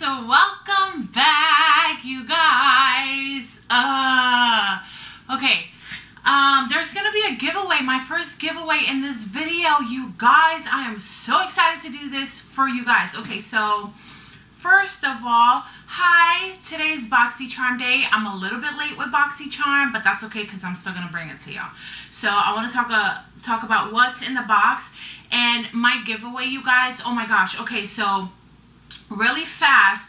so welcome back, you guys. Okay, there's gonna be a giveaway, my first giveaway in this video, you guys. I am so excited to do this for you guys. Okay, so first of all, hi, today's Boxycharm day. I'm a little bit late with Boxycharm, but that's okay because I'm still gonna bring it to y'all. So I want to talk about what's in the box and my giveaway, you guys. Oh my gosh. Okay, so really fast,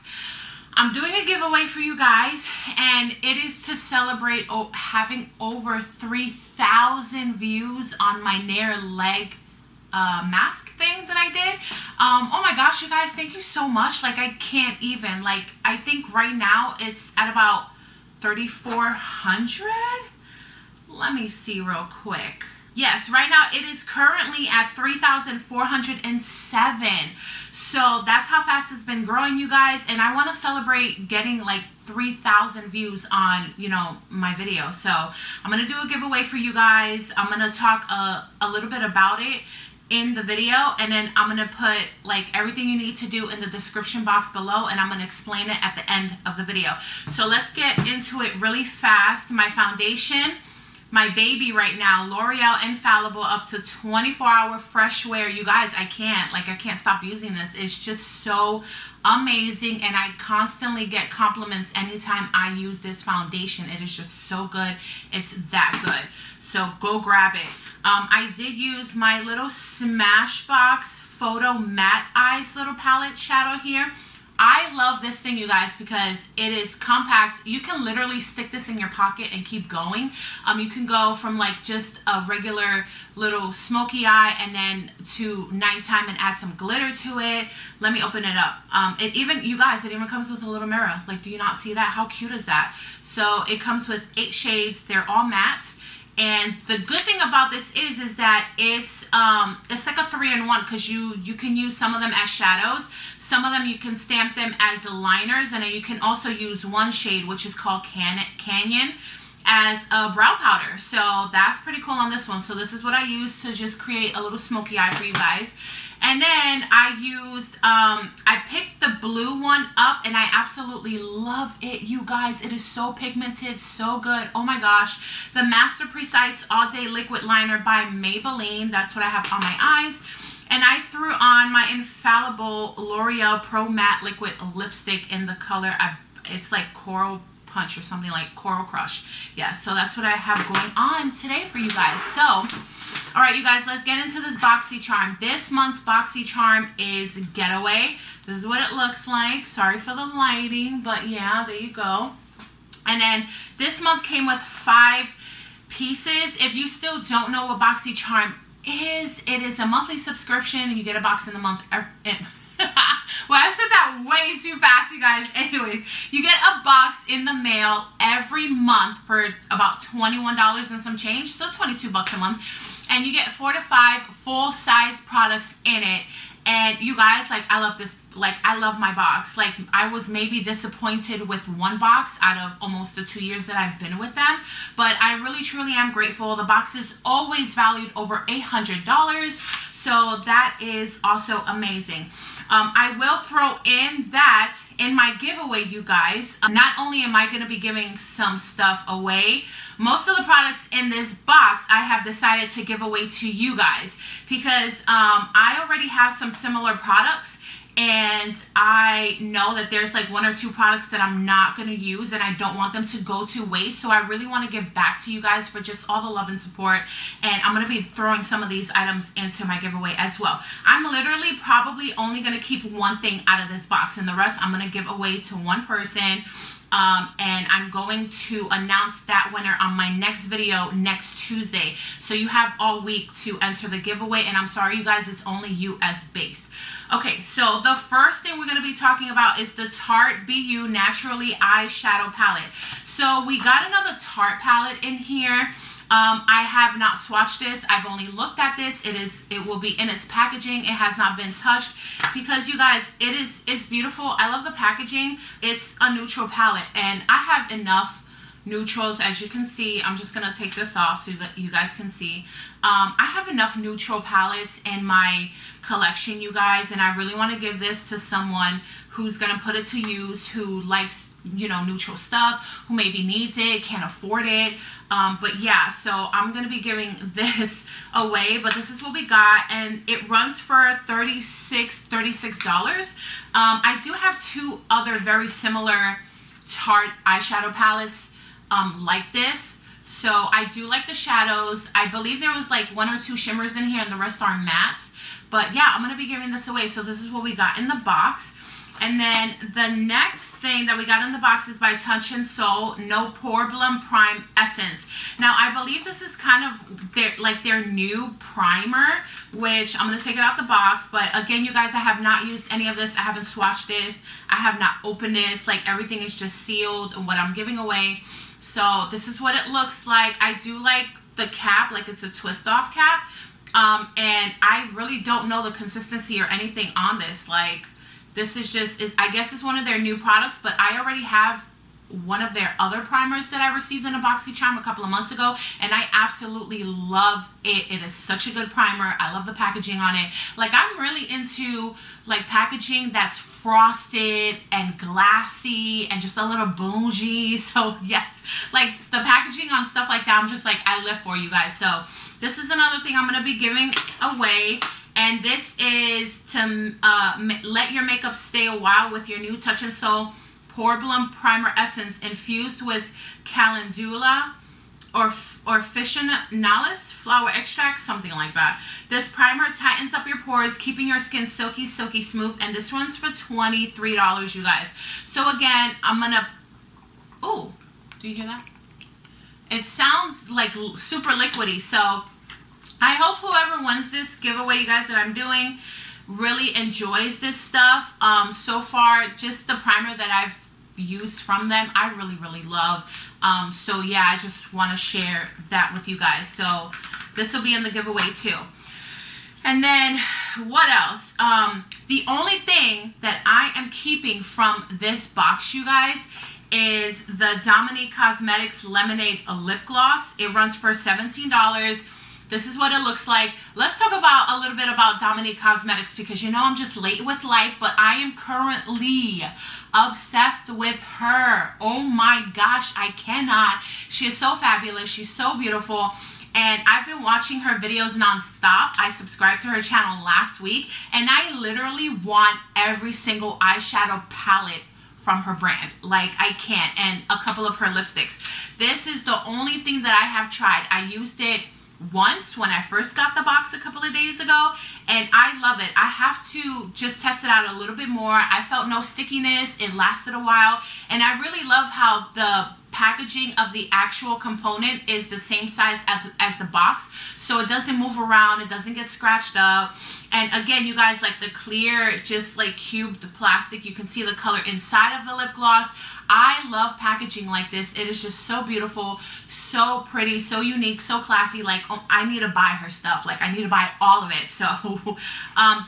I'm doing a giveaway for you guys, and it is to celebrate having over 3,000 views on my Nair leg mask thing that I did. Oh my gosh, you guys, thank you so much. Like, I can't even, like, I think right now it's at about 3,400. Let me see real quick. Yes, right now it is currently at 3,407. So that's how fast it's been growing, you guys. And I want to celebrate getting like 3,000 views on, you know, my video. So I'm going to do a giveaway for you guys. I'm going to talk a little bit about it in the video, and then I'm going to put like everything you need to do in the description box below, and I'm going to explain it at the end of the video. So let's get into it really fast. My foundation, my baby right now, L'Oreal Infallible up to 24-hour fresh wear. You guys, I can't stop using this. It's just so amazing, and I constantly get compliments anytime I use this foundation. It is just so good. It's that good. So go grab it. I did use my little Smashbox Photo Matte Eyes little palette shadow here. I love this thing, you guys, because it is compact. You can literally stick this in your pocket and keep going. You can go from like just a regular little smoky eye and then to nighttime and add some glitter to it. Let me open it up. It even, you guys, it even comes with a little mirror. Like, do you not see that? How cute is that? So it comes with 8 shades. They're all matte. And the good thing about this is that it's like a 3-in-1, because you can use some of them as shadows. Some of them you can stamp them as liners, and then you can also use one shade, which is called Canyon, as a brow powder. So that's pretty cool on this one. So this is what I use to just create a little smoky eye for you guys. And then I used, I picked the blue one up, and I absolutely love it, you guys. It is so pigmented, so good. Oh my gosh. The Master Precise All Day Liquid Liner by Maybelline. That's what I have on my eyes. And I threw on my Infallible L'Oreal Pro Matte Liquid Lipstick in the color, it's like Coral Punch or something, like Coral Crush. Yeah, so that's what I have going on today for you guys. So, all right, you guys, let's get into this Boxycharm. This month's Boxycharm is Getaway. This is what it looks like. Sorry for the lighting, but yeah, there you go. And then this month came with 5 pieces. If you still don't know what Boxycharm is, it is a monthly subscription, and you get a box in the month. Well, I said that way too fast, you guys. Anyways, you get a box in the mail every month for about $21 and some change, so 22 bucks a month. And you get 4 to 5 full-size products in it. And you guys, like, I love this. Like, I love my box. Like, I was maybe disappointed with one box out of almost the 2 years that I've been with them. But I really, truly am grateful. The box is always valued over $800. So that is also amazing. I will throw in that in my giveaway, you guys. Not only am I going to be giving some stuff away, most of the products in this box I have decided to give away to you guys, because I already have some similar products, and I know that there's like 1 or 2 products that I'm not going to use, and I don't want them to go to waste. So I really want to give back to you guys for just all the love and support, and I'm going to be throwing some of these items into my giveaway as well. I'm literally probably only going to keep one thing out of this box, and the rest I'm going to give away to one person. And I'm going to announce that winner on my next video next Tuesday. So you have all week to enter the giveaway, and I'm sorry, you guys, it's only US based. Okay, so the first thing we're going to be talking about is the Tarte BU Naturally Eyeshadow Palette. So we got another Tarte palette in here. I have not swatched this. I've only looked at this. It will be in its packaging. It has not been touched, because you guys, it's beautiful. I love the packaging. It's a neutral palette, and I have enough neutrals. As you can see, I'm just gonna take this off so that you guys can see. I have enough neutral palettes in my collection, you guys, and I really want to give this to someone who's gonna put it to use, who likes, you know, neutral stuff, who maybe needs it, can't afford it. But yeah, so I'm gonna be giving this away, but this is what we got, and it runs for $36. I do have two other very similar Tarte eyeshadow palettes like this. So I do like the shadows. I believe there was like 1 or 2 shimmers in here and the rest are mattes. But yeah, I'm going to be giving this away. So this is what we got in the box. And then the next thing that we got in the box is by Touch in Sol No Problem Prime Essence. Now I believe this is kind of their new primer, which I'm going to take it out the box. But again, you guys, I have not used any of this. I haven't swatched this. I have not opened this. Like, everything is just sealed and what I'm giving away. So this is what it looks like. I do like the cap, like it's a twist off cap. And I really don't know the consistency or anything on this. Like, this is just, I guess it's one of their new products, but I already have one of their other primers that I received in a Boxycharm a couple of months ago, and I absolutely love it. It is such a good primer. I love the packaging on it. Like, I'm really into like packaging that's frosted and glassy and just a little bougie. So yes, like the packaging on stuff like that, I'm just like, I live for, you guys. So this is another thing I'm going to be giving away. And this is to let your makeup stay a while with your new Touch in Sol Pore Bloom Primer Essence infused with calendula or officinalis flower extract, something like that. This primer tightens up your pores, keeping your skin silky, silky smooth. And this one's for $23, you guys. So again, I'm going to... Oh, do you hear that? It sounds like super liquidy. So I hope whoever wins this giveaway, you guys, that I'm doing really enjoys this stuff. So far, just the primer that I've used from them, I really love. So yeah, I just want to share that with you guys. So this will be in the giveaway too. And then what else? The only thing that I am keeping from this box, you guys, is the Dominique Cosmetics Lemonade Lip Gloss. It runs for $17. This is what it looks like. Let's talk about a little bit about Dominique Cosmetics, because you know I'm just late with life, but I am currently obsessed with her. Oh my gosh, I cannot. She is so fabulous. She's so beautiful. And I've been watching her videos nonstop. I subscribed to her channel last week, and I literally want every single eyeshadow palette from her brand. Like, I can't. And a couple of her lipsticks. This is the only thing that I have tried. I used it once when I first got the box a couple of days ago, and I love it. I have to just test it out a little bit more. I felt no stickiness. It lasted a while, and I really love how the packaging of the actual component is the same size as the box, so it doesn't move around, it doesn't get scratched up. And again, you guys, like the clear, just like cubed plastic, you can see the color inside of the lip gloss. I love packaging like this. It is just so beautiful, so pretty, so unique, so classy. Like, oh, I need to buy her stuff. Like, I need to buy all of it. So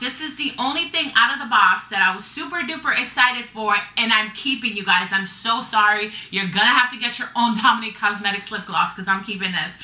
this is the only thing out of the box that I was super duper excited for, and I'm keeping, you guys. I'm so sorry. You're gonna have to get your own Dominique Cosmetics lip gloss because I'm keeping this.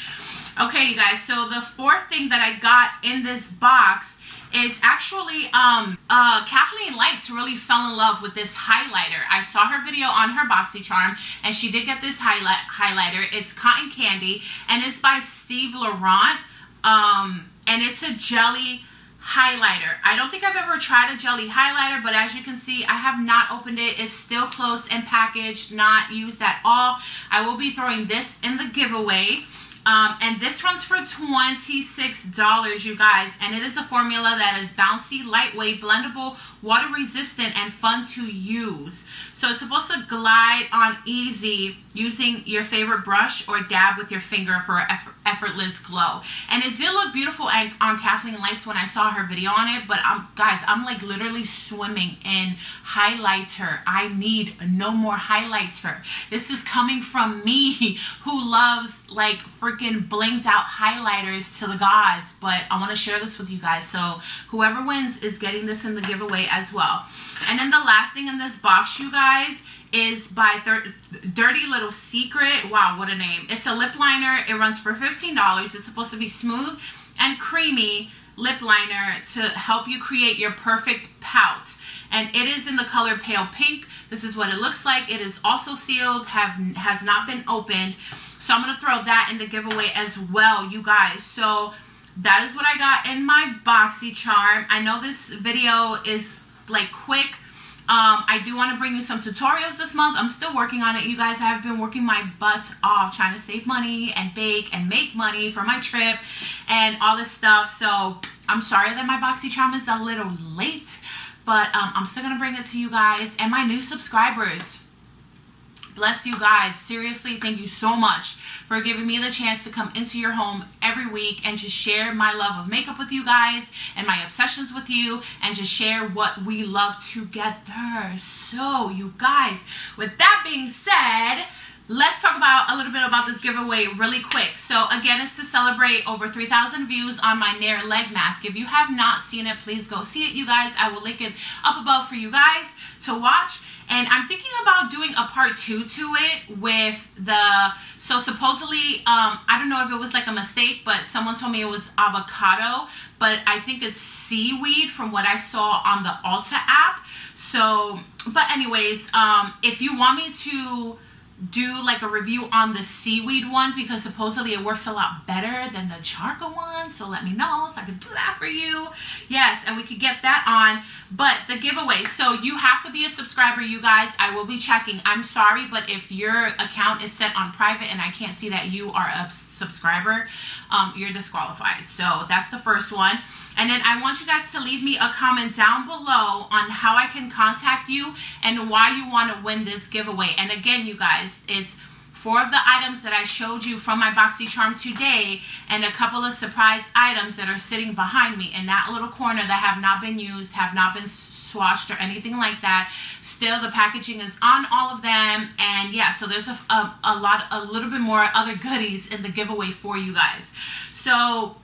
Okay, you guys, so the fourth thing that I got in this box is actually Kathleen Lights really fell in love with this highlighter. I saw her video on her Boxycharm, and she did get this highlighter. It's Cotton Candy, and it's by LAURANT, and it's a jelly highlighter. I don't think I've ever tried a jelly highlighter, but as you can see, I have not opened it. It's still closed and packaged, not used at all. I will be throwing this in the giveaway. And this runs for $26, you guys. And it is a formula that is bouncy, lightweight, blendable, water resistant, and fun to use. So it's supposed to glide on easy using your favorite brush or dab with your finger for an effortless glow. And it did look beautiful on Kathleen Lights when I saw her video on it. But guys, I'm like literally swimming in highlighter. I need no more highlighter. This is coming from me, who loves like freaking blings out highlighters to the gods. But I want to share this with you guys. So whoever wins is getting this in the giveaway as well. And then the last thing in this box, you guys, is by Dirty Little Secret. Wow, what a name. It's a lip liner. It runs for $15. It's supposed to be smooth and creamy lip liner to help you create your perfect pout. And it is in the color Pale Pink. This is what it looks like. It is also sealed, has not been opened. So I'm going to throw that in the giveaway as well, you guys. So that is what I got in my Boxycharm. I know this video is like quick. I do want to bring you some tutorials this month. I'm still working on it, you guys. I have been working my butt off trying to save money and bake and make money for my trip and all this stuff. So I'm sorry that my Boxycharm is a little late, but I'm still going to bring it to you guys and my new subscribers. Bless you guys. Seriously, thank you so much for giving me the chance to come into your home every week and just share my love of makeup with you guys and my obsessions with you and just share what we love together. So, you guys, with that being said, let's talk about a little bit about this giveaway really quick. So, again, it's to celebrate over 3,000 views on my Nair leg mask. If you have not seen it, please go see it, you guys. I will link it up above for you guys to watch. And I'm thinking about doing a part 2 to it with the, so supposedly, I don't know if it was like a mistake, but someone told me it was avocado, but I think it's seaweed from what I saw on the Ulta app. So, but anyways, if you want me to do like a review on the seaweed one, because supposedly it works a lot better than the charcoal one, so let me know so I can do that for you. Yes, and we could get that on. But the giveaway, so you have to be a subscriber, you guys. I will be checking. I'm sorry, but if your account is set on private and I can't see that you are a subscriber, you're disqualified. So that's the first one. And then I want you guys to leave me a comment down below on how I can contact you and why you want to win this giveaway. And again, you guys, it's 4 of the items that I showed you from my Boxycharm today and a couple of surprise items that are sitting behind me in that little corner that have not been used, have not been swatched or anything like that. Still, the packaging is on all of them. And yeah, so there's a little bit more other goodies in the giveaway for you guys. So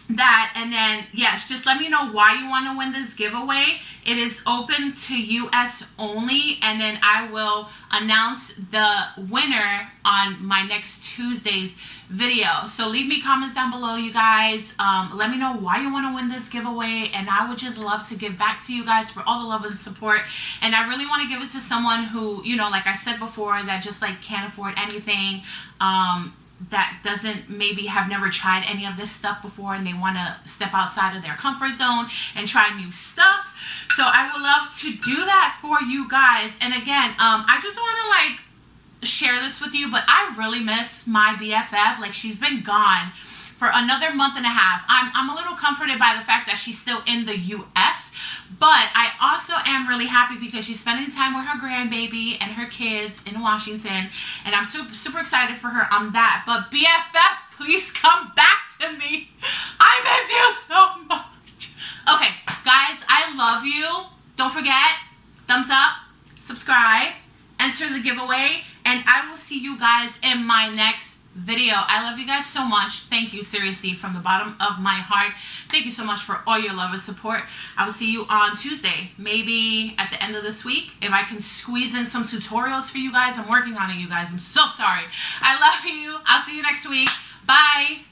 that, and then yes, just let me know why you want to win this giveaway. It is open to US only, and then I will announce the winner on my next Tuesday's video. So leave me comments down below, you guys. Let me know why you want to win this giveaway, and I would just love to give back to you guys for all the love and support. And I really want to give it to someone who, you know, like I said before, that just like can't afford anything, that doesn't maybe have never tried any of this stuff before, and they want to step outside of their comfort zone and try new stuff. So I would love to do that for you guys. And again, I just want to like share this with you, but I really miss my BFF. Like, she's been gone for another month and a half. I'm a little comforted by the fact that she's still in the US, but I also am really happy because she's spending time with her grandbaby and her kids in Washington, and I'm super excited for her on that. But BFF, please come back to me. I miss you so much. Okay, guys, I love you. Don't forget, thumbs up, subscribe, enter the giveaway, and I will see you guys in my next video. I love you guys so much. Thank you, seriously, from the bottom of my heart. Thank you so much for all your love and support. I will see you on Tuesday, maybe at the end of this week, if I can squeeze in some tutorials for you guys. I'm working on it, you guys. I'm so sorry. I love you. I'll see you next week. Bye.